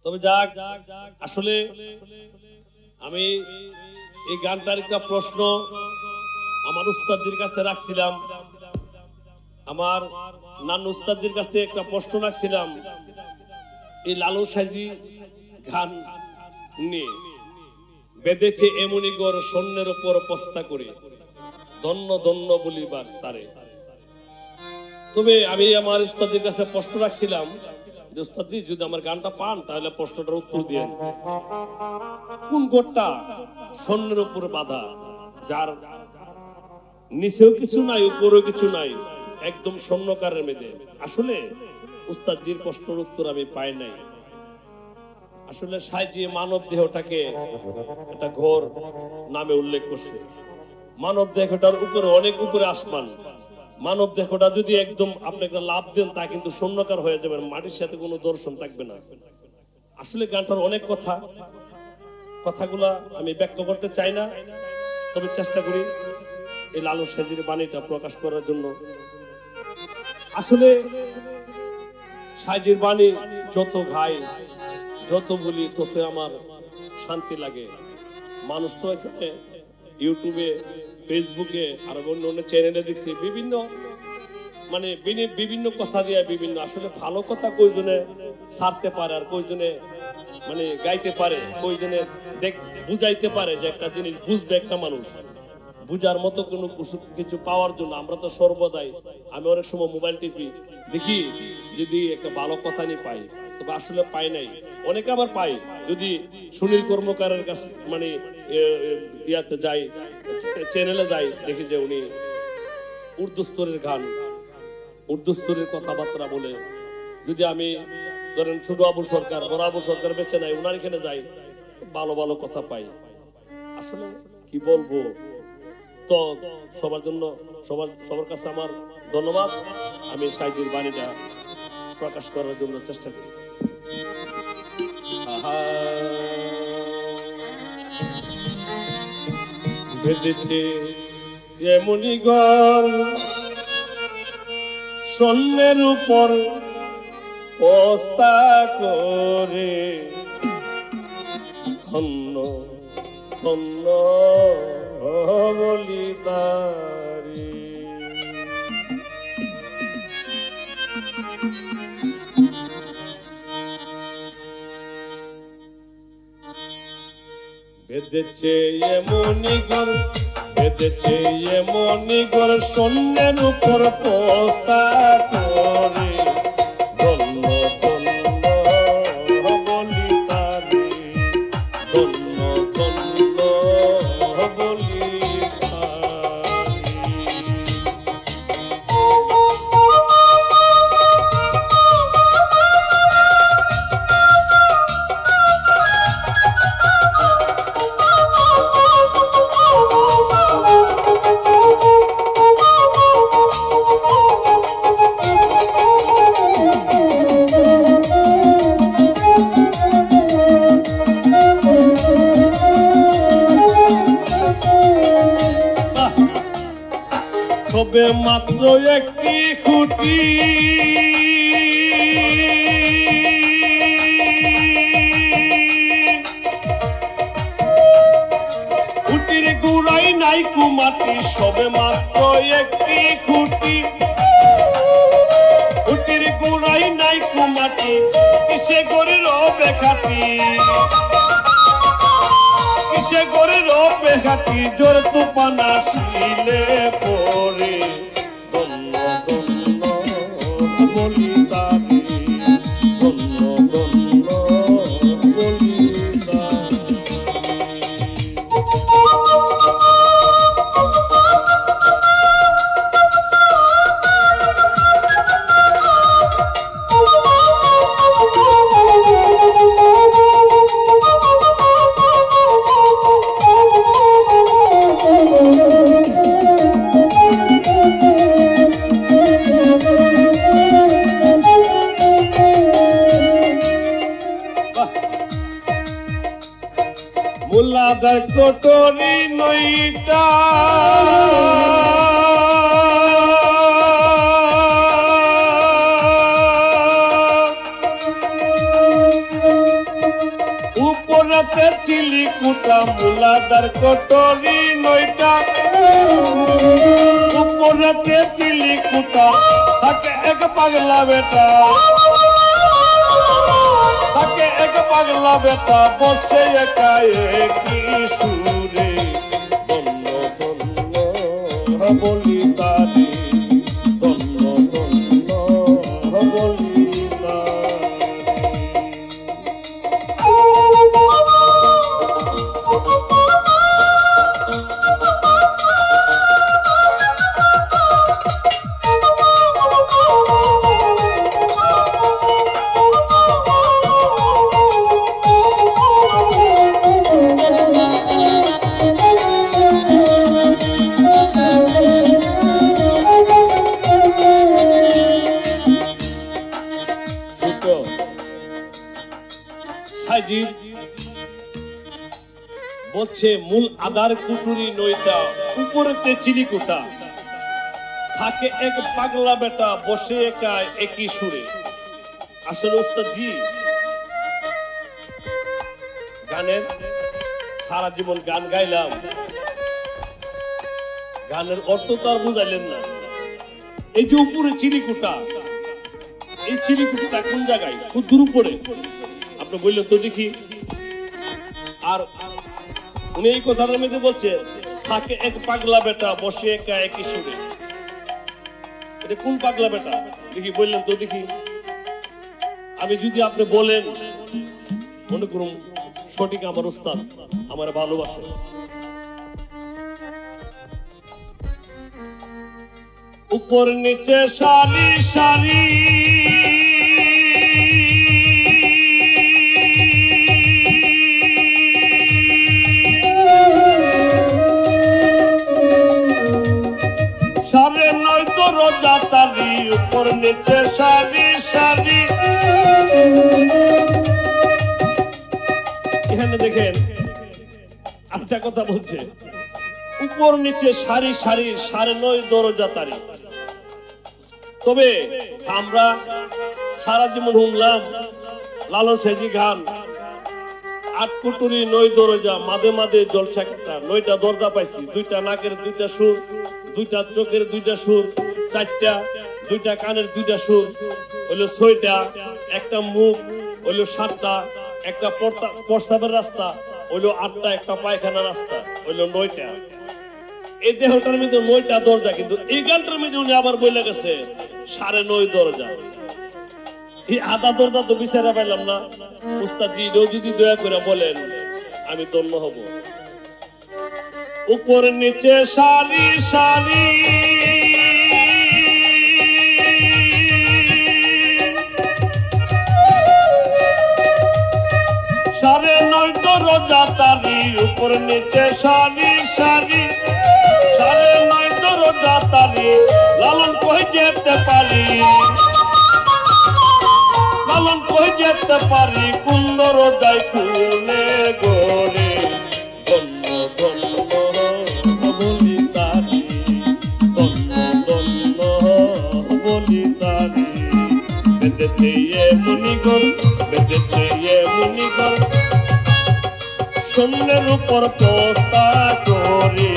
তবে যাক, আসলে আমি এই গানটার একটা প্রশ্ন আমার উস্তাদের কাছে রাখছিলাম, আমার নানু উস্তাদের কাছে একটা প্রশ্ন রাখছিলাম এই লালু সাইজি গান নিয়ে। বেঁধেছে এমনি গড় স্বর্ণের উপর পস্তা করে, ধন্য ধন্য বলিবার তারে। তবে আমি আমার উস্তাদের কাছে প্রশ্ন রাখছিলাম যে উস্তাদি, যদি আমার গানটা পান তাহলে প্রশ্নটার উত্তর দিয়ে কোন গোটটা স্বর্ণের উপর বাঁধা, যার নিচেও কিছু নাই উপরেও কিছু নাই, একদম স্বর্ণকারের মেঝে। আসলে উস্তাদজির প্রশ্নের উত্তর আমি পাই নাই। আসলে সাইজি মানব দেহটাকে একটা ঘোর নামে উল্লেখ করছে। মানব দেহটার উপরে, অনেক উপরে আসমান। মানব দেহটা যদি একদম আপনি একটা লাভ দেন, তা কিন্তু শূন্যকার হয়ে যাবে, মাটির সাথে কোনো দর্শন থাকবে না। আসলে গানটার অনেক কথাগুলা আমি ব্যাখ্যা করতে চাই না, তবে চেষ্টা করি এই লালু সাইজির বাণীটা প্রকাশ করার জন্য। আসলে সাইজির বাণী যত গাই, যত বলি, তত আমার শান্তি লাগে। মানুষ তো এখানে ইউটিউবে, ফেসবুকে আর অন্য চ্যানেলে দেখছি বিভিন্ন বিভিন্ন কথা দিয়ে বিভিন্ন, আসলে ভালো কথা কয়জনে ছাড়তে পারে আর কয়জনে গাইতে পারে, কয়জনে বুঝাইতে পারে যে একটা জিনিস বুঝবে একটা মানুষ। বুঝার মতো কোনো কিছু পাওয়ার জন্য আমরা তো সর্বদাই, আমি অনেক সময় মোবাইল টিপি, দেখি যদি একটা ভালো কথা নিয়ে পাই, তবে আসলে পাই নাই। অনেকে আবার পাই, যদি সুনীল কর্মকারের কাছে ইয়াতে যাই, চ্যানেলে যাই, দেখি যে উনি উর্দু স্তরের গান, উর্দু স্তরের কথাবার্তা বলে। যদি আমি ধরেন ছোট আবুল সরকার, বড় আবুল সরকার বেছে নাই, ওনার এখানে যাই, ভালো ভালো কথা পাই। আসলে কি বলবো, তো সবার জন্য সবার কাছে আমার ধন্যবাদ। আমি সাইজির বাণীটা প্রকাশ করার জন্য চেষ্টা করি। বেঁধেছে এমনি গল স্বর্ণের উপর পস্তা করে, ধন্য ধন্য বলি তারে। বেঁধেছে এমনি ঘর, বেঁধেছে এমনি ঘর স্বর্ণের উপর পস্তা করে, ধন্য ধন্য বলি তারে, ধন্য ধন্য বলি সবে মাত্র একটি খুঁটি, খুঁটির গুড়াই নাই কুমাটি, সবে মাত্র একটি খুঁটি, খুঁটির গুড়াই নাই কুমাটি, কিসে করে রবে খাটি, কিসে করে রবে খাটি, জোর তুফান আসিলে পরে, ধন্য ধন্য বলি তারে, ধন্য ধন্য বলি মুলাদার কোটরি নইটা, উপরাতে চিলিকুটা মুলাদার কটরি নয়টা উপরাতে চিলিকুটা থাকে এক পাগলা বেটা থাকে এক পাগলা বেটা বসে একা একই সুরে ধন্য ধন্য বলি তারে ধন্য ধন্য বলি বলছে মূল আদার কুটুরি নইটা উপরেতে চিলিকুটা থাকে এক পাগলা বেটা বসে একা একই সুরে। আসলে ওস্তাদ জি গানের সারা জীবন গান গাইলাম, গানের অর্থ তো আর বুঝাইলেন না। এই যে উপরে চিলিকুটা, এই চিলিকুটা কোন জায়গায়? খুব দূর উপরে। আপনি বললেন তো দেখি। আর উনি এই কথাটার মধ্যে বলছে থাকে এক পাগলা বেটা বসে একা একই সুরে। এটা কোন পাগলা বেটা দেখি বললেন তো দেখি। আমি যদি আপনি বলেন মনে করুন সঠিক আমার উস্তাদ আমার ভালোবাসে। উপর নিচে সারি সারি সারে নয় তো রোজা তালি উপর নিচে সারি সারি। এখানে দেখেন একটা কথা বলছে উপর নিচে সারি সারি সাড়ে নয় দরজা তারি। তবে আমরা সারা জীবন শুনলাম লালন সাইজি গান আট কুটুরি নয় দরজা মাঝে মাঝে জলসা একটা নয়টা দরজা পাইছি, দুইটা নাকের দুইটা সুর, দুইটা চোখের দুইটা সুর, চারটা দুইটা কানের দুইটা সুর হইলো ছয়টা, একটা মুখ হইলো সাতটা, একটা প্রস্রাবের রাস্তা হইলো আটটা, একটা পায়খানা রাস্তা হইলো নয়টা। এই দেহটার মধ্যে নয়টা দরজা, কিন্তু এই গানটার মধ্যে উনি আবার বলে গেছে সাড়ে নয় দরজা। এই আধা দরজা তো বিচারা পাইলাম না। উস্তাদ জি যদি দয়া করে বলেন আমি ধন্য হব। উপর নিচে সারি সারি সাড়ে নয় দরজা তারি উপর নিচে সারি সারি সাড়ে নয় দরজা তারি। লালন কই যেতে পারি, লালন কই যেতে পারি কোন দরজায় খুলে গোরে ধন্য ধন্য বলি তারি ধন্য ধন্য বলি তারি। বেঁধেছে মুনিগর বেঁধেছে মুনিগর শূন্যের উপর পোস্তা করে